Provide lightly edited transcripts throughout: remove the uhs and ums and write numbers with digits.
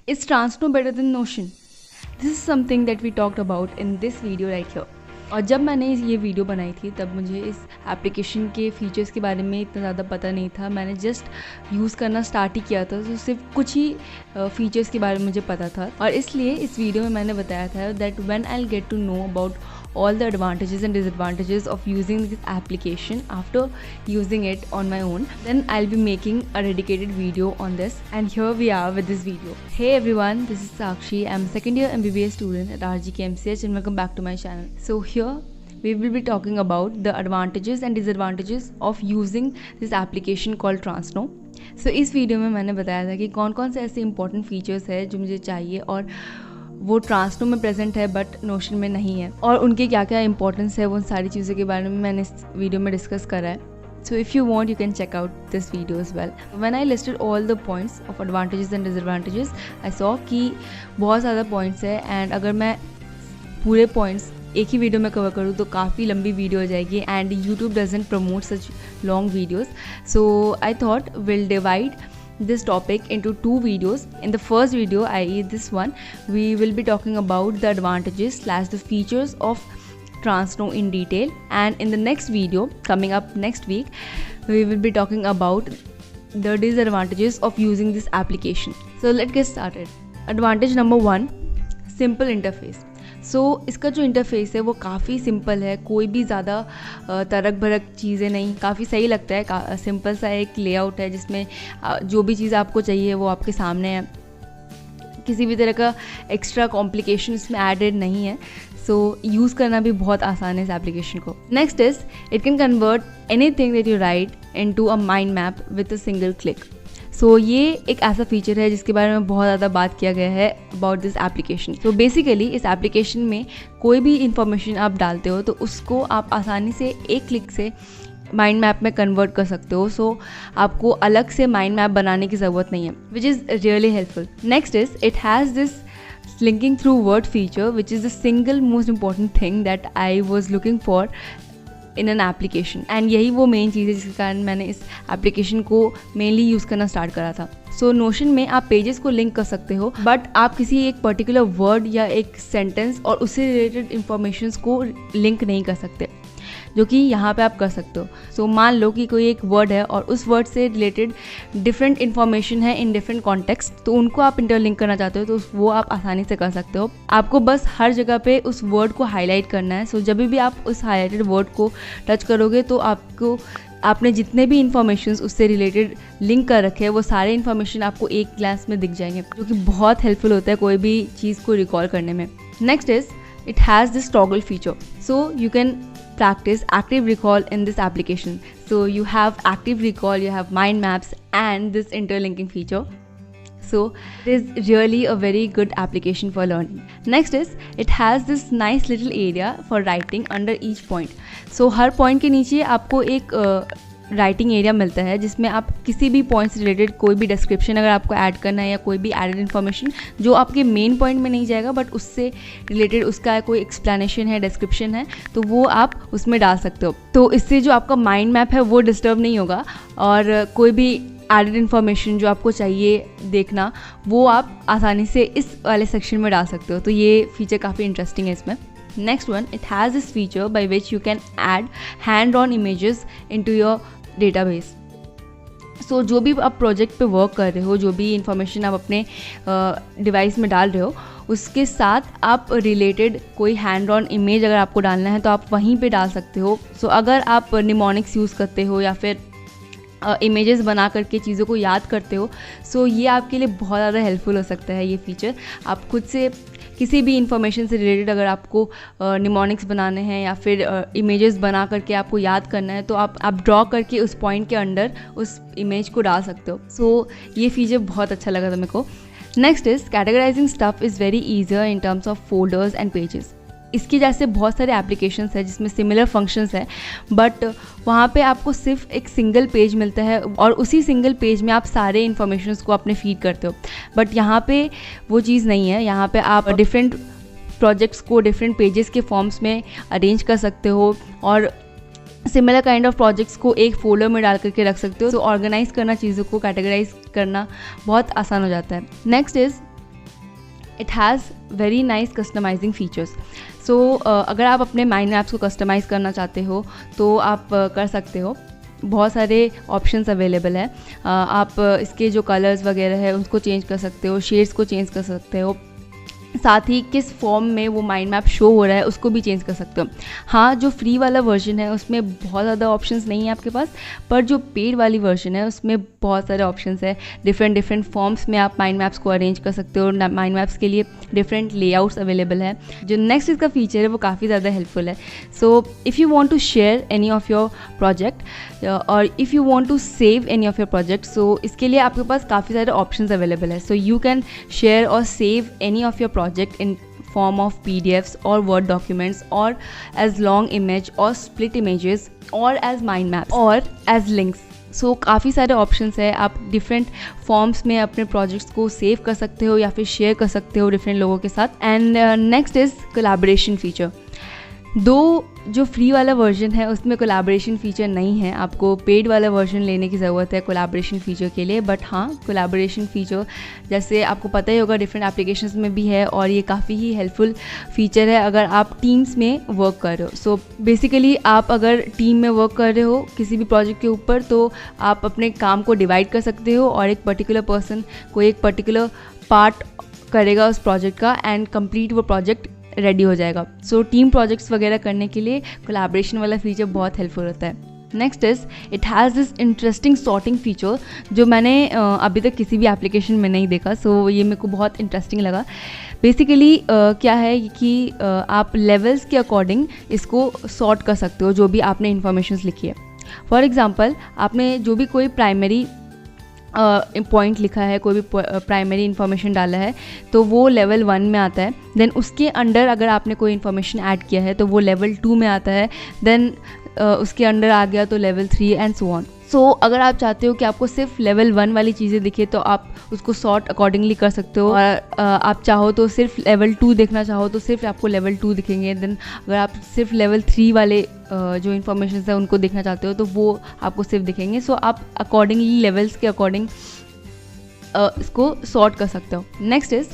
Is Transno better than Notion? This is something that we talked about in this video right here. और जब मैंने ये video बनाई थी तब मुझे इस एप्लीकेशन के फ़ीचर्स के बारे में इतना ज़्यादा पता नहीं था. मैंने जस्ट यूज़ करना स्टार्ट ही किया था, तो सिर्फ कुछ ही फ़ीचर्स के बारे में मुझे पता था. और इसलिए इस वीडियो में मैंने बताया था that when I will get to know about all the advantages and disadvantages of using this application after using it on my own, then I'll be making a dedicated video on this. And here we are with this video. Hey everyone, this is Sakshi. I'm a second year MBBS student at RGK MCH and welcome back to my channel. So here we will be talking about the advantages and disadvantages of using this application called Transno. So इस video में मैंने बताया था कि कौन कौन से ऐसे इंपॉर्टेंट फीचर्स है जो मुझे चाहिए और वो ट्रांसनो में प्रेजेंट है बट नोशन में नहीं है, और उनके क्या क्या इंपॉर्टेंस है, वो सारी चीज़ों के बारे में मैंने इस वीडियो में डिस्कस करा है. So if you want, you can check out this video as well. When I listed all the points of advantages and disadvantages, I saw कि बहुत ज़्यादा points है, and अगर मैं पूरे points एक ही वीडियो में कवर करूँ तो काफ़ी लंबी वीडियो हो जाएगी, and YouTube doesn't promote such long videos. So I thought we'll divide this topic into two videos. In the first video, i.e. this one, we will be talking about the advantages / the features of Transno in detail, and in the next video coming up next week, we will be talking about the disadvantages of using this application. So let's get started. Advantage number 1, simple interface. इसका जो interface है वो काफ़ी simple है, कोई भी ज़्यादा तरक भरक चीज़ें नहीं, काफ़ी सही लगता है. सिंपल सा एक लेआउट है जिसमें जो भी चीज़ आपको चाहिए वो आपके सामने है. किसी भी तरह का एक्स्ट्रा कॉम्प्लिकेशन इसमें एडेड नहीं है. यूज़ करना भी बहुत आसान है इस एप्लीकेशन को. Next is it can convert anything that you right into a mind map with a single click. ये एक ऐसा फीचर है जिसके बारे में बहुत ज़्यादा बात किया गया है अबाउट दिस एप्लीकेशन. बेसिकली इस एप्लीकेशन में कोई भी इंफॉर्मेशन आप डालते हो तो उसको आप आसानी से एक क्लिक से माइंड मैप में कन्वर्ट कर सकते हो. आपको अलग से माइंड मैप बनाने की ज़रूरत नहीं है, which is really helpful. Next is it has this linking through word feature, which is the single most important thing that I was looking for in an application. and यही वो main चीज़ है जिसके कारण मैंने इस एप्लीकेशन को mainly use करना start करा था. नोशन में आप पेजेस को लिंक कर सकते हो, बट आप किसी एक पर्टिकुलर वर्ड या एक सेंटेंस और उससे रिलेटेड इंफॉर्मेशंस को लिंक नहीं कर सकते, जो कि यहाँ पे आप कर सकते हो. मान लो कि कोई एक वर्ड है और उस वर्ड से रिलेटेड डिफरेंट इन्फॉर्मेशन है इन डिफरेंट कॉन्टेक्स्ट, तो उनको आप इंटरलिंक करना चाहते हो तो वो आप आसानी से कर सकते हो. आपको बस हर जगह पे उस वर्ड को हाईलाइट करना है. जब भी आप उस हाईलाइटेड वर्ड को टच करोगे तो आपने जितने भी इन्फॉर्मेशन उससे रिलेटेड लिंक कर रखे हैं वो सारे इन्फॉर्मेशन आपको एक ग्लांस में दिख जाएंगे, जो कि बहुत हेल्पफुल होता है कोई भी चीज़ को रिकॉल करने में. Next is it has this toggle feature. You can practice active recall in this application. You have active recall, you have mind maps and this interlinking feature. It is really a very good application for learning. Next is it has this nice little area for writing under each point. Her point के नीचे आपको एक writing area मिलता है जिसमें आप किसी भी पॉइंट से रिलेटेड कोई भी डिस्क्रिप्शन अगर आपको ऐड करना है या कोई भी एडेड इन्फॉर्मेशन जो आपके मेन पॉइंट में नहीं जाएगा बट उससे रिलेटेड उसका कोई एक्सप्लेनेशन है, डिस्क्रिप्शन है, तो वो आप उसमें डाल सकते हो. इससे जो आपका माइंड मैप है वो डिस्टर्ब नहीं होगा, और कोई भी एडेड इन्फॉर्मेशन जो आपको चाहिए देखना वो आप आसानी से इस वाले सेक्शन में डाल सकते हो. ये फीचर काफ़ी इंटरेस्टिंग है इसमें. Next one, it has this feature by which you can add hand-drawn images into your database. जो भी आप प्रोजेक्ट पे वर्क कर रहे हो, जो भी इंफॉर्मेशन आप अपने डिवाइस में डाल रहे हो, उसके साथ आप रिलेटेड कोई हैंड ड्रॉन इमेज अगर आपको डालना है तो आप वहीं पे डाल सकते हो. अगर आप निमोनिक्स यूज़ करते हो या फिर इमेजेस बना करके चीज़ों को याद करते हो, ये आपके लिए बहुत ज़्यादा हेल्पफुल हो सकता है ये फीचर. आप खुद से किसी भी इंफॉर्मेशन से रिलेटेड अगर आपको निमोनिक्स बनाने हैं या फिर इमेजेस बना करके आपको याद करना है तो आप ड्रॉ करके उस पॉइंट के अंडर उस इमेज को डाल सकते हो. ये फीचर बहुत अच्छा लगा था मेरे को. Next is categorising stuff is very easier in terms of folders and pages. इसके जैसे बहुत सारे एप्लीकेशंस हैं जिसमें सिमिलर फंक्शंस हैं, बट वहाँ पे आपको सिर्फ एक सिंगल पेज मिलता है और उसी सिंगल पेज में आप सारे इन्फॉर्मेशंस को अपने फीड करते हो. बट यहाँ पे वो चीज़ नहीं है. यहाँ पे आप डिफरेंट प्रोजेक्ट्स को डिफरेंट पेजेस के फॉर्म्स में अरेंज कर सकते हो और सिमिलर काइंड ऑफ प्रोजेक्ट्स को एक फोल्डर में डाल करके रख सकते हो. ऑर्गेनाइज करना, चीज़ों को कैटेगराइज करना बहुत आसान हो जाता है. Next is it has very nice customizing features. So अगर आप अपने माइंड मैप्स को कस्टमाइज़ करना चाहते हो तो आप कर सकते हो। बहुत सारे ऑप्शंस अवेलेबल है। आप इसके जो कलर्स वगैरह है उसको चेंज कर सकते हो, शेड्स को चेंज कर सकते हो, साथ ही किस फॉर्म में वो माइंड मैप शो हो रहा है उसको भी चेंज कर सकते हो। हाँ, जो फ्री वाला वर्जन है उसमें बहुत ज़्यादा ऑप्शंस नहीं है आपके पास, पर जो पेड वाली वर्जन है उसमें बहुत सारे ऑप्शंस है। डिफरेंट फॉर्म्स में आप माइंड मैप्स को अरेंज कर सकते हो। माइंड मैप्स के लिए डिफरेंट लेआउट्स अवेलेबल है। जो नेक्स्ट इसका फीचर है वो काफ़ी ज़्यादा हेल्पफुल है। So if you want to share any of your project और if you want to save any of your project, so इसके लिए आपके पास काफ़ी सारे ऑप्शंस अवेलेबल है। सो यू कैन शेयर और save any of your project in form of PDFs or Word documents or as long image or split images or as mind maps or as links. सो काफ़ी सारे options है। आप different forms में अपने projects को save कर सकते हो या फिर शेयर कर सकते हो डिफरेंट लोगों के साथ। And next is collaboration feature. दो जो फ्री वाला वर्जन है उसमें कोलैबोरेशन फ़ीचर नहीं है, आपको पेड वाला वर्जन लेने की ज़रूरत है कोलैबोरेशन फ़ीचर के लिए। बट हाँ, कोलैबोरेशन फ़ीचर जैसे आपको पता ही होगा डिफरेंट एप्लीकेशंस में भी है और ये काफ़ी ही हेल्पफुल फ़ीचर है अगर आप टीम्स में वर्क कर रहे हो। सो बेसिकली आप अगर टीम में वर्क कर रहे हो किसी भी प्रोजेक्ट के ऊपर तो आप अपने काम को डिवाइड कर सकते हो और एक पर्टिकुलर पर्सन कोई एक पर्टिकुलर पार्ट करेगा उस प्रोजेक्ट का एंड कंप्लीट वो प्रोजेक्ट रेडी हो जाएगा। सो टीम प्रोजेक्ट्स वगैरह करने के लिए कोलैबोरेशन वाला फीचर बहुत हेल्पफुल होता है। Next is it has this interesting sorting feature जो मैंने अभी तक किसी भी एप्लीकेशन में नहीं देखा। सो ये मेरे को बहुत इंटरेस्टिंग लगा। बेसिकली क्या है कि आप लेवल्स के अकॉर्डिंग इसको सॉर्ट कर सकते हो जो भी आपने इन्फॉर्मेशंस लिखी है। फॉर एग्जांपल आपने जो भी कोई प्राइमरी पॉइंट लिखा है, कोई भी प्राइमरी इन्फॉर्मेशन डाला है तो वो लेवल 1 में आता है। देन उसके अंडर अगर आपने कोई इन्फॉर्मेशन ऐड किया है तो वो लेवल 2 में आता है। देन उसके अंडर आ गया तो लेवल 3 एंड सो ऑन। सो अगर आप चाहते हो कि आपको सिर्फ लेवल 1 वाली चीज़ें दिखे तो आप उसको सॉर्ट अकॉर्डिंगली कर सकते हो। और आप चाहो तो सिर्फ लेवल 2 देखना चाहो तो सिर्फ आपको लेवल 2 दिखेंगे। देन अगर आप सिर्फ लेवल 3 वाले जो इन्फॉर्मेशन है उनको देखना चाहते हो तो वो आपको सिर्फ दिखेंगे। सो आप अकॉर्डिंगली लेवल्स के अकॉर्डिंग इसको सॉर्ट कर सकते हो। नेक्स्ट इज़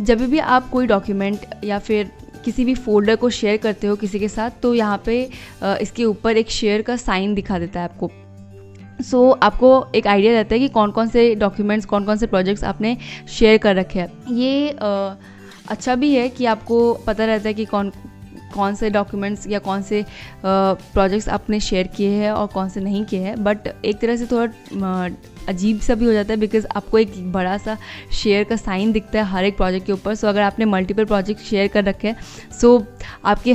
जब भी आप कोई डॉक्यूमेंट या फिर किसी भी फोल्डर को शेयर करते हो किसी के साथ तो यहाँ पे इसके ऊपर एक शेयर का साइन दिखा देता है आपको। सो आपको एक आइडिया रहता है कि कौन कौन से डॉक्यूमेंट्स कौन कौन से प्रोजेक्ट्स आपने शेयर कर रखे हैं। ये अच्छा भी है कि आपको पता रहता है कि कौन से डॉक्यूमेंट्स या कौन से प्रोजेक्ट्स आपने शेयर किए हैं और कौन से नहीं किए हैं। बट एक तरह से थोड़ा अजीब सा भी हो जाता है बिकॉज आपको एक बड़ा सा शेयर का साइन दिखता है हर एक प्रोजेक्ट के ऊपर। सो अगर आपने मल्टीपल प्रोजेक्ट शेयर कर रखे हैं सो आपके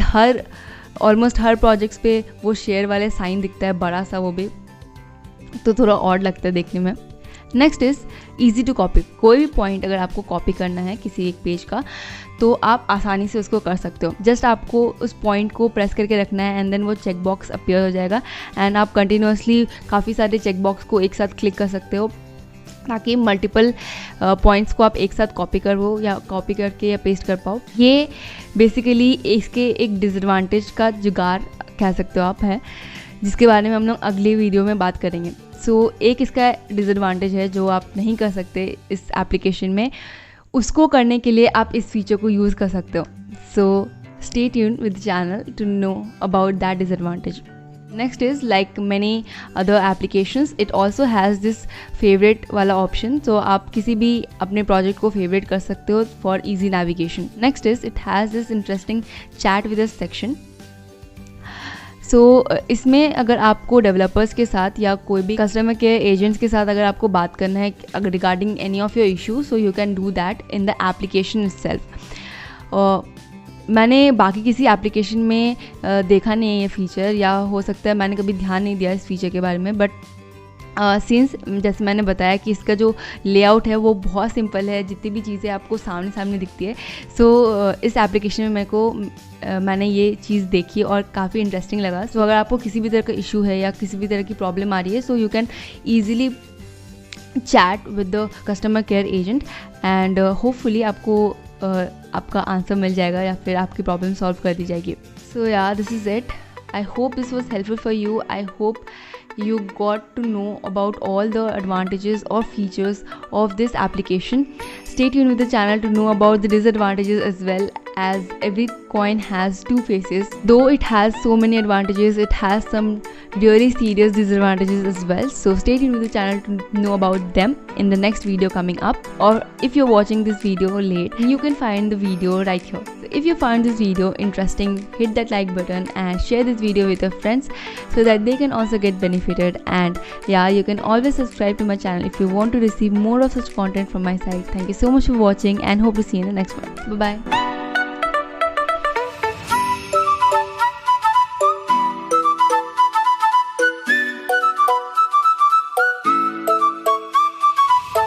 ऑलमोस्ट हर प्रोजेक्ट्स पे वो शेयर वाले साइन दिखता है बड़ा सा, वो भी तो थोड़ा ऑड लगता है देखने में। Next is easy to copy. कोई भी पॉइंट अगर आपको कॉपी करना है किसी एक पेज का तो आप आसानी से उसको कर सकते हो। जस्ट आपको उस पॉइंट को प्रेस करके रखना है एंड देन वो चेक बॉक्स अपीयर हो जाएगा एंड आप कंटिन्यूसली काफ़ी सारे चेक बॉक्स को एक साथ क्लिक कर सकते हो ताकि मल्टीपल पॉइंट्स को आप एक साथ कॉपी करो या कॉपी करके या पेस्ट कर पाओ। ये बेसिकली इसके एक डिसएडवांटेज का जुगाड़ कह सकते हो आप, है जिसके बारे में हम लोग अगली वीडियो में बात करेंगे। सो एक इसका डिसएडवांटेज है जो आप नहीं कर सकते इस एप्लीकेशन में, उसको करने के लिए आप इस फीचर को यूज़ कर सकते हो। So stay tuned with the channel to know about that disadvantage. Next is like many other applications it also has this favourite वाला ऑप्शन। सो आप किसी भी अपने प्रोजेक्ट को फेवरेट कर सकते हो for easy navigation. Next is it has this interesting chat with us section. So इसमें अगर आपको डेवलपर्स के साथ या कोई भी कस्टमर केयर एजेंट्स के साथ अगर आपको बात करना है अगर regarding any of your issue so you can do that in the application itself. मैंने बाकी किसी एप्लीकेशन में देखा नहीं है ये फीचर, या हो सकता है मैंने कभी ध्यान नहीं दिया इस फीचर के बारे में। बट सिंस जैसे मैंने बताया कि इसका जो लेआउट है वो बहुत सिंपल है, जितनी भी चीज़ें आपको सामने सामने दिखती है। सो इस एप्लीकेशन में मैंने ये चीज़ देखी और काफ़ी इंटरेस्टिंग लगा। सो अगर आपको किसी भी तरह का इशू है या किसी भी तरह की प्रॉब्लम आ रही है so you can easily chat with the customer care agent and hopefully आपको आपका आंसर मिल जाएगा या फिर आपकी प्रॉब्लम सॉल्व कर दी जाएगी। सो या this is it. I hope this was helpful for you. I hope you got to know about all the advantages or features of this application. Stay tuned with the channel to know about the disadvantages as well, as every coin has two faces. Though it has so many advantages, it has some really serious disadvantages as well. So stay tuned with the channel to know about them in the next video coming up. Or if you're watching this video late, you can find the video right here. So if you found this video interesting, hit that like button and share this video with your friends so that they can also get benefited. And yeah, you can always subscribe to my channel if you want to receive more of such content from my side. Thank you so much for watching and hope to see you in the next one. Bye bye.